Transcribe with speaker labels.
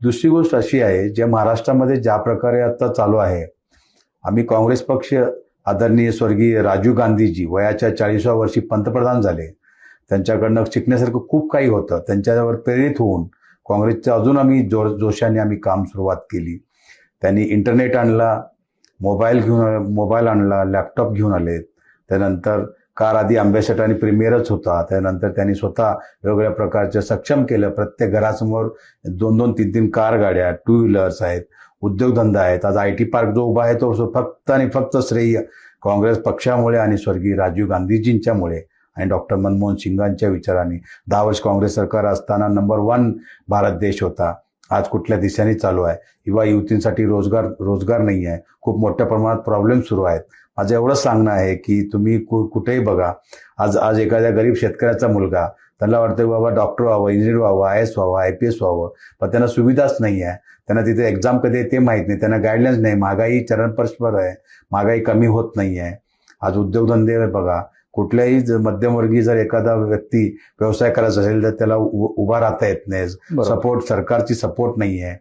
Speaker 1: दुसरी गोष्ट अशी आहे, ज्या महाराष्ट्रामध्ये ज्या प्रकारे आता चालू आहे, आम्ही काँग्रेस पक्ष आदरणीय स्वर्गीय राजीव गांधीजी वयाच्या 40व्या वर्षी पंतप्रधान झाले. त्यांच्याकडनं शिकण्यासारखं खूप काही होतं. त्यांच्यावर प्रेरित होऊन काँग्रेसचं अजून आम्ही जोशाने आम्ही काम सुरुवात केली. त्यांनी इंटरनेट आणला, मोबाईल आणला, लॅपटॉप घेऊन आले. त्यानंतर कार आधी अंबॅसेडर आणि प्रीमियरच होता. त्यानंतर त्यांनी स्वतः वेगवेगळ्या प्रकारचं सक्षम केलं. प्रत्येक घरासमोर 2-2, 3-3 कार गाड्या, 2 व्हीलर्स आहेत, उद्योगधंदा आहेत. आज IT पार्क जो उभा आहे तो फक्त आणि फक्त श्रेय काँग्रेस पक्षामुळे आणि स्वर्गीय राजीव गांधीजींच्यामुळे आणि डॉक्टर मनमोहन सिंगांच्या विचारांनी. 10 वर्ष काँग्रेस सरकार असताना नंबर 1 भारत देश होता. आज कुठल्या दिशेने चालू आहे. युवा युवतींसाठी रोजगार नाही आहे. खूप मोठ्या प्रमाणात प्रॉब्लेम सुरू आहेत. माझं एवढंच सांगणं आहे की तुम्ही कुठेही बघा, आज एखाद्या गरीब शेतकऱ्याचा मुलगा, त्यांना वाटतं बाबा डॉक्टर व्हावं, इंजिनियर व्हावं, IAS व्हावं, IPS व्हावं, पण त्यांना सुविधाच नाही आहे. त्यांना तिथे एक्झाम कधी आहे ते माहीत नाही. त्यांना गाईडलाईन्स नाही. महागाई चरणस्पर्शवर आहे. महागाई कमी होत नाही आहे. आज उद्योगधंदे बघा, कुठल्याही मध्यमवर्गीय जर एखादा व्यक्ती व्यवसाय करायचा असेल तर त्याला उभा राहता येत नाही. सरकारची सपोर्ट नाही आहे.